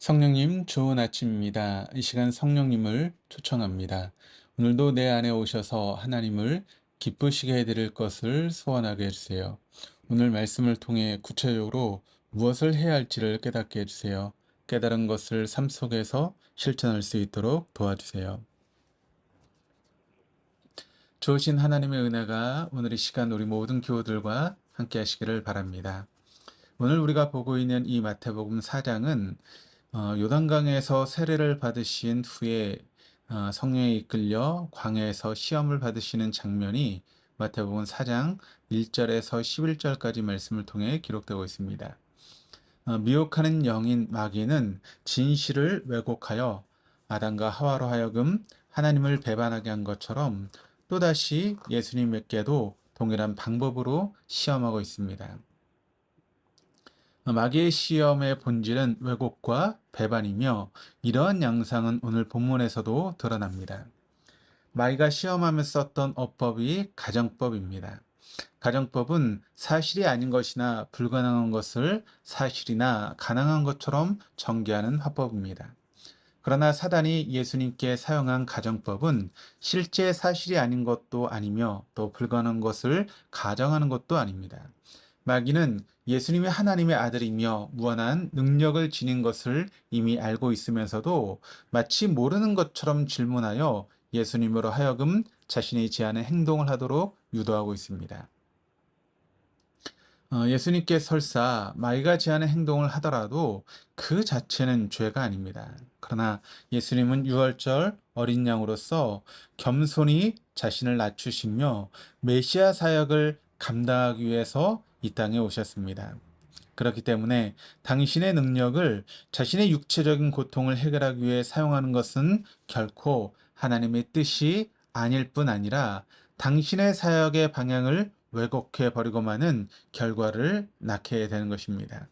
성령님, 좋은 아침입니다. 이 시간 성령님을 초청합니다. 오늘도 내 안에 오셔서 하나님을 기쁘시게 해드릴 것을 소원하게 해주세요. 오늘 말씀을 통해 구체적으로 무엇을 해야 할지를 깨닫게 해주세요. 깨달은 것을 삶 속에서 실천할 수 있도록 도와주세요. 좋으신 하나님의 은혜가 오늘 이 시간 우리 모든 교우들과 함께 하시기를 바랍니다. 오늘 우리가 보고 있는 이 마태복음 4장은 요단강에서 세례를 받으신 후에 성령에 이끌려 광야에서 시험을 받으시는 장면이 마태복음 4장 1절에서 11절까지 말씀을 통해 기록되고 있습니다. 미혹하는 영인 마귀는 진실을 왜곡하여 아담과 하와로 하여금 하나님을 배반하게 한 것처럼 또다시 예수님에게도 동일한 방법으로 시험하고 있습니다. 마귀의 시험의 본질은 왜곡과 배반이며 이러한 양상은 오늘 본문에서도 드러납니다. 마귀가 시험하며 썼던 어법이 가정법입니다. 가정법은 사실이 아닌 것이나 불가능한 것을 사실이나 가능한 것처럼 전개하는 화법입니다. 그러나 사단이 예수님께 사용한 가정법은 실제 사실이 아닌 것도 아니며 또 불가능한 것을 가정하는 것도 아닙니다. 마귀는 예수님이 하나님의 아들이며 무한한 능력을 지닌 것을 이미 알고 있으면서도 마치 모르는 것처럼 질문하여 예수님으로 하여금 자신이 제안한 행동을 하도록 유도하고 있습니다. 예수님께 설사 마귀가 제안한 행동을 하더라도 그 자체는 죄가 아닙니다. 그러나 예수님은 유월절 어린 양으로서 겸손히 자신을 낮추시며 메시아 사역을 감당하기 위해서 이 땅에 오셨습니다. 그렇기 때문에 당신의 능력을 자신의 육체적인 고통을 해결하기 위해 사용하는 것은 결코 하나님의 뜻이 아닐 뿐 아니라 당신의 사역의 방향을 왜곡해 버리고만은 결과를 낳게 되는 것입니다.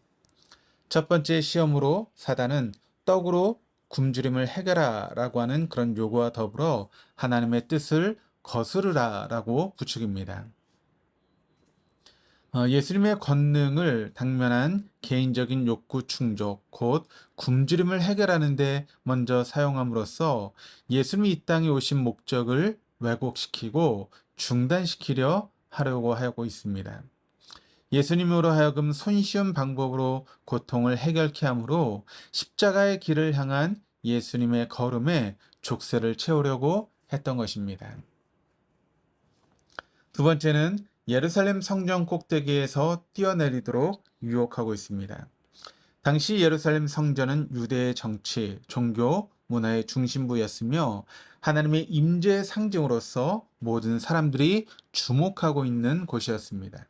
첫 번째 시험으로 사단은 떡으로 굶주림을 해결하라고 하는 그런 요구와 더불어 하나님의 뜻을 거스르라라고 부추깁니다. 예수님의 권능을 당면한 개인적인 욕구 충족, 곧 굶주림을 해결하는 데 먼저 사용함으로써 예수님이 이 땅에 오신 목적을 왜곡시키고 중단시키려 하려고 하고 있습니다. 예수님으로 하여금 손쉬운 방법으로 고통을 해결케 하므로 십자가의 길을 향한 예수님의 걸음에 족쇄를 채우려고 했던 것입니다. 두 번째는 예루살렘 성전 꼭대기에서 뛰어내리도록 유혹하고 있습니다. 당시 예루살렘 성전은 유대의 정치, 종교, 문화의 중심부였으며 하나님의 임재의 상징으로서 모든 사람들이 주목하고 있는 곳이었습니다.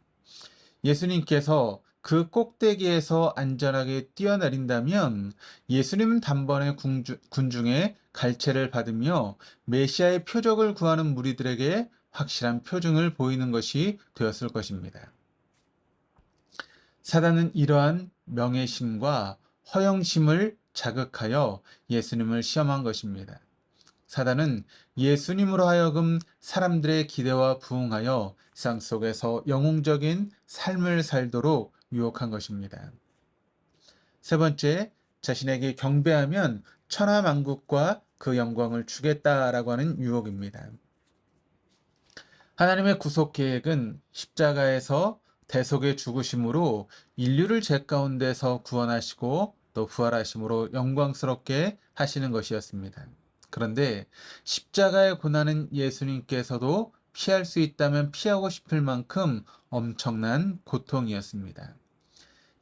예수님께서 그 꼭대기에서 안전하게 뛰어내린다면 예수님 단번에 군중의 갈채를 받으며 메시아의 표적을 구하는 무리들에게 확실한 표징을 보이는 것이 되었을 것입니다. 사단은 이러한 명예심과 허영심을 자극하여 예수님을 시험한 것입니다. 사단은 예수님으로 하여금 사람들의 기대와 부응하여 세상 속에서 영웅적인 삶을 살도록 유혹한 것입니다. 세 번째, 자신에게 경배하면 천하만국과 그 영광을 주겠다라고 하는 유혹입니다. 하나님의 구속 계획은 십자가에서 대속의 죽으심으로 인류를 죄 가운데서 구원하시고 또 부활하심으로 영광스럽게 하시는 것이었습니다. 그런데 십자가의 고난은 예수님께서도 피할 수 있다면 피하고 싶을 만큼 엄청난 고통이었습니다.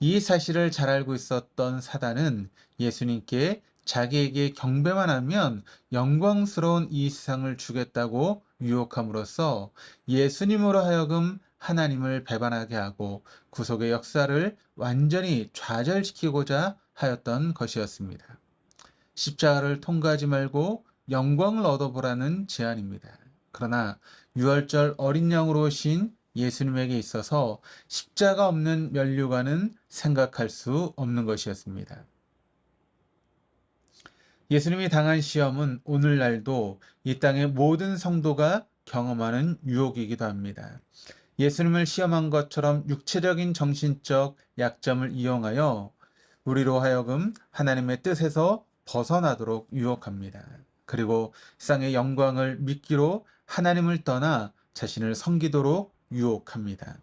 이 사실을 잘 알고 있었던 사단은 예수님께 자기에게 경배만 하면 영광스러운 이 세상을 주겠다고 유혹함으로써 예수님으로 하여금 하나님을 배반하게 하고 구속의 역사를 완전히 좌절시키고자 하였던 것이었습니다. 십자가를 통과하지 말고 영광을 얻어보라는 제안입니다. 그러나 유월절 어린 양으로 오신 예수님에게 있어서 십자가 없는 면류관은 생각할 수 없는 것이었습니다. 예수님이 당한 시험은 오늘날도 이 땅의 모든 성도가 경험하는 유혹이기도 합니다. 예수님을 시험한 것처럼 육체적인 정신적 약점을 이용하여 우리로 하여금 하나님의 뜻에서 벗어나도록 유혹합니다. 그리고 세상의 영광을 믿기로 하나님을 떠나 자신을 섬기도록 유혹합니다.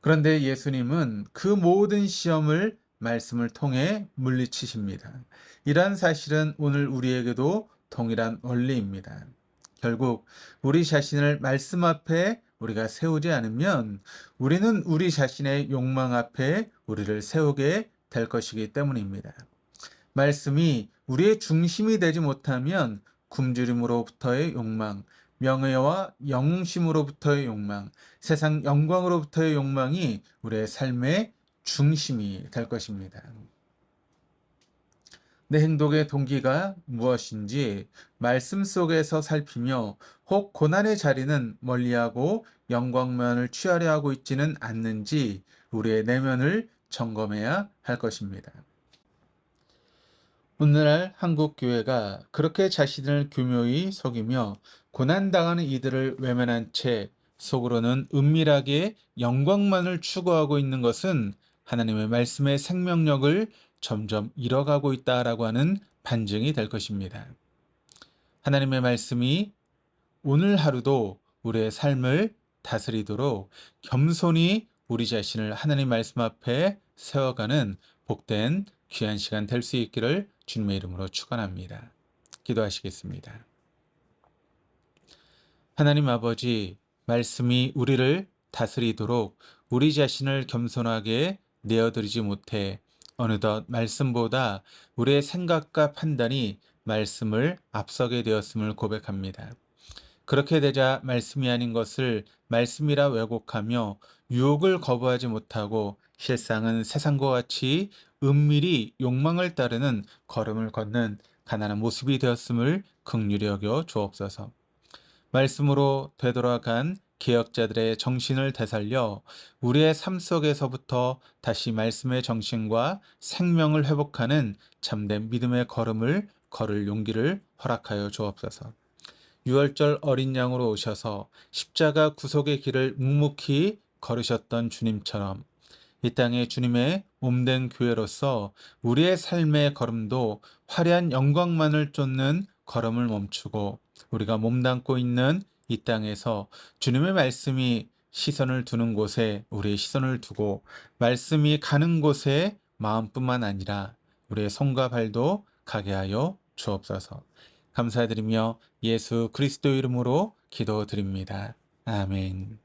그런데 예수님은 그 모든 시험을 말씀을 통해 물리치십니다. 이러한 사실은 오늘 우리에게도 동일한 원리입니다. 결국 우리 자신을 말씀 앞에 우리가 세우지 않으면 우리는 우리 자신의 욕망 앞에 우리를 세우게 될 것이기 때문입니다. 말씀이 우리의 중심이 되지 못하면 굶주림으로부터의 욕망, 명예와 영웅심으로부터의 욕망, 세상 영광으로부터의 욕망이 우리의 삶의 중심이 될 것입니다. 내 행동의 동기가 무엇인지 말씀 속에서 살피며 혹 고난의 자리는 멀리하고 영광만을 취하려 하고 있지는 않는지 우리의 내면을 점검해야 할 것입니다. 오늘날 한국 교회가 그렇게 자신을 교묘히 속이며 고난당하는 이들을 외면한 채 속으로는 은밀하게 영광만을 추구하고 있는 것은 하나님의 말씀의 생명력을 점점 잃어가고 있다라고 하는 반증이 될 것입니다. 하나님의 말씀이 오늘 하루도 우리의 삶을 다스리도록 겸손히 우리 자신을 하나님 말씀 앞에 세워가는 복된 귀한 시간 될 수 있기를 주님의 이름으로 축원합니다. 기도하시겠습니다. 하나님 아버지, 말씀이 우리를 다스리도록 우리 자신을 겸손하게 내어드리지 못해 어느덧 말씀보다 우리의 생각과 판단이 말씀을 앞서게 되었음을 고백합니다. 그렇게 되자 말씀이 아닌 것을 말씀이라 왜곡하며 유혹을 거부하지 못하고 실상은 세상과 같이 은밀히 욕망을 따르는 걸음을 걷는 가난한 모습이 되었음을 긍휼히 여겨 주옵소서. 말씀으로 되돌아간 개혁자들의 정신을 되살려 우리의 삶 속에서부터 다시 말씀의 정신과 생명을 회복하는 참된 믿음의 걸음을 걸을 용기를 허락하여 주옵소서. 유월절 어린 양으로 오셔서 십자가 구속의 길을 묵묵히 걸으셨던 주님처럼 이 땅에 주님의 몸된 교회로서 우리의 삶의 걸음도 화려한 영광만을 쫓는 걸음을 멈추고 우리가 몸담고 있는 이 땅에서 주님의 말씀이 시선을 두는 곳에 우리의 시선을 두고 말씀이 가는 곳에 마음뿐만 아니라 우리의 손과 발도 가게 하여 주옵소서. 감사드리며 예수 그리스도 이름으로 기도드립니다. 아멘.